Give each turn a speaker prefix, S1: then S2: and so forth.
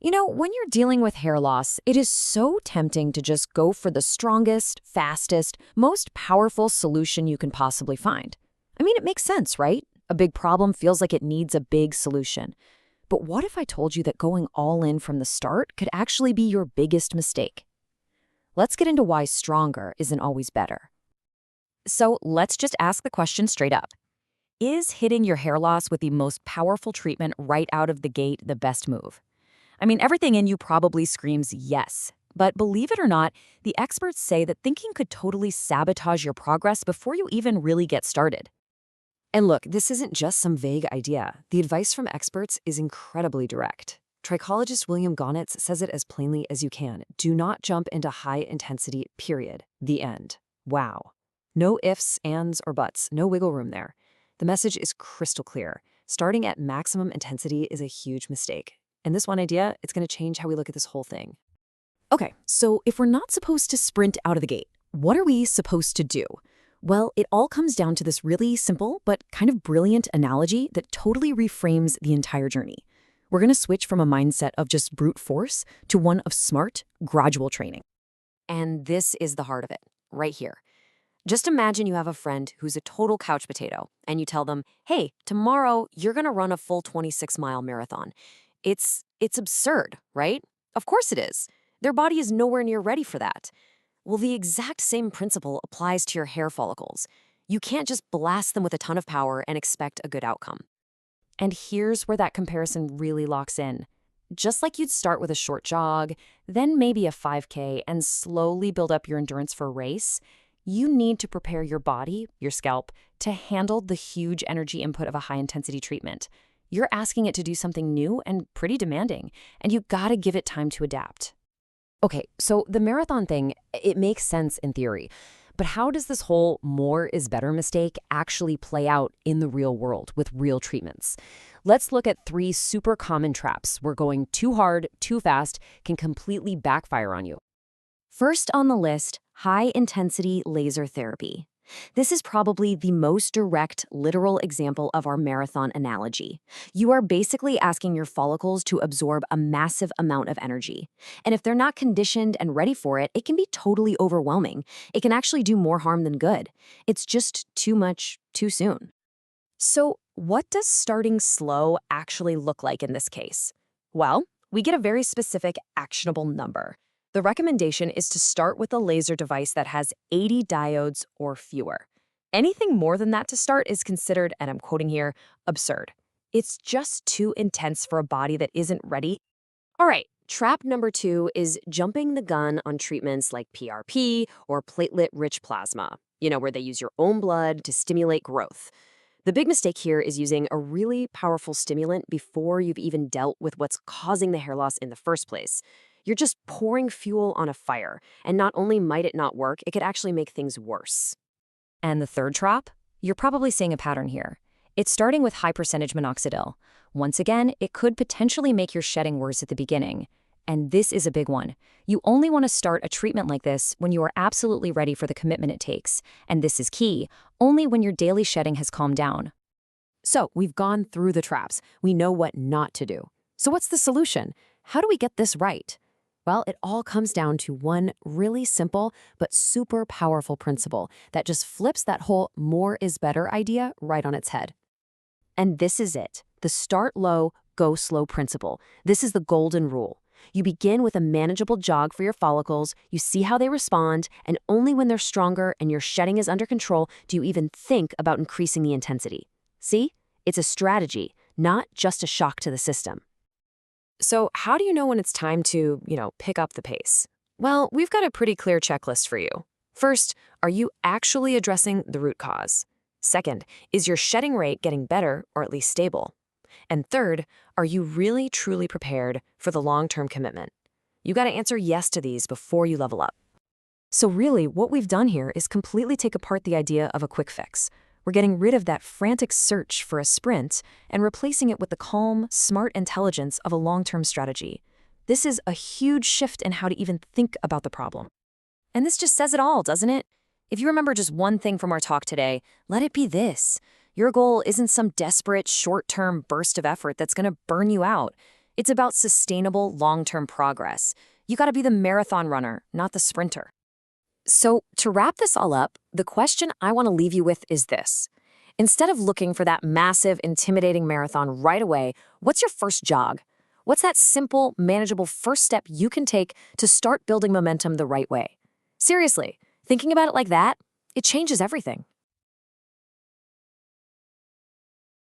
S1: When you're dealing with hair loss, it is so tempting to just go for the strongest, fastest, most powerful solution you can possibly find. I mean, it makes sense, right? A big problem feels like it needs a big solution. But what if I told you that going all in from the start could actually be your biggest mistake? Let's get into why stronger isn't always better. So let's just ask the question straight up. Is hitting your hair loss with the most powerful treatment right out of the gate the best move? I mean, everything in you probably screams yes. But believe it or not, the experts say that thinking could totally sabotage your progress before you even really get started.
S2: And look, this isn't just some vague idea. The advice from experts is incredibly direct. Trichologist William Gonitz says it as plainly as you can. Do not jump into high intensity, period. The end. Wow. No ifs, ands, or buts. No wiggle room there. The message is crystal clear. Starting at maximum intensity is a huge mistake. And this one idea, it's going to change how we look at this whole thing.
S1: Okay, so if we're not supposed to sprint out of the gate, what are we supposed to do? Well, it all comes down to this really simple but kind of brilliant analogy that totally reframes the entire journey. We're going to switch from a mindset of just brute force to one of smart, gradual training.
S2: And this is the heart of it, right here. Just imagine you have a friend who's a total couch potato, and you tell them, hey, tomorrow you're going to run a full 26-mile marathon. It's absurd, right? Of course it is. Their body is nowhere near ready for that. Well, the exact same principle applies to your hair follicles. You can't just blast them with a ton of power and expect a good outcome.
S1: And here's where that comparison really locks in. Just like you'd start with a short jog, then maybe a 5K, and slowly build up your endurance for a race, you need to prepare your body, your scalp, to handle the huge energy input of a high-intensity treatment. You're asking it to do something new and pretty demanding, and you gotta give it time to adapt. Okay, so the marathon thing, it makes sense in theory, but how does this whole more is better mistake actually play out in the real world with real treatments? Let's look at 3 super common traps where going too hard, too fast can completely backfire on you.
S2: First on the list, high-intensity laser therapy. This is probably the most direct, literal example of our marathon analogy. You are basically asking your follicles to absorb a massive amount of energy. And if they're not conditioned and ready for it, it can be totally overwhelming. It can actually do more harm than good. It's just too much, too soon. So, what does starting slow actually look like in this case? Well, we get a very specific, actionable number. The recommendation is to start with a laser device that has 80 diodes or fewer. Anything more than that to start is considered, and I'm quoting here, absurd. It's just too intense for a body that isn't ready. All right, trap number 2 is jumping the gun on treatments like PRP or platelet-rich plasma, where they use your own blood to stimulate growth. The big mistake here is using a really powerful stimulant before you've even dealt with what's causing the hair loss in the first place. You're just pouring fuel on a fire, and not only might it not work, it could actually make things worse.
S1: And the third trap? You're probably seeing a pattern here. It's starting with high-percentage minoxidil. Once again, it could potentially make your shedding worse at the beginning. And this is a big one. You only want to start a treatment like this when you are absolutely ready for the commitment it takes. And this is key, only when your daily shedding has calmed down.
S2: So, we've gone through the traps. We know what not to do. So what's the solution? How do we get this right? Well, it all comes down to one really simple but super powerful principle that just flips that whole more is better idea right on its head. And this is it, the start low, go slow principle. This is the golden rule. You begin with a manageable jog for your follicles, you see how they respond, and only when they're stronger and your shedding is under control do you even think about increasing the intensity. See? It's a strategy, not just a shock to the system. So how do you know when it's time to, pick up the pace? Well, we've got a pretty clear checklist for you. First, are you actually addressing the root cause? Second, is your shedding rate getting better or at least stable? And third, are you really truly prepared for the long-term commitment? You got to answer yes to these before you level up. So really, what we've done here is completely take apart the idea of a quick fix. We're getting rid of that frantic search for a sprint and replacing it with the calm, smart intelligence of a long-term strategy. This is a huge shift in how to even think about the problem. And this just says it all, doesn't it? If you remember just one thing from our talk today, let it be this. Your goal isn't some desperate, short-term burst of effort that's going to burn you out.
S1: It's about sustainable, long-term progress. You gotta be the marathon runner, not the sprinter. So, to wrap this all up, the question I want to leave you with is this. Instead of looking for that massive, intimidating marathon right away, what's your first jog? What's that simple, manageable first step you can take to start building momentum the right way? Seriously, thinking about it like that, it changes everything.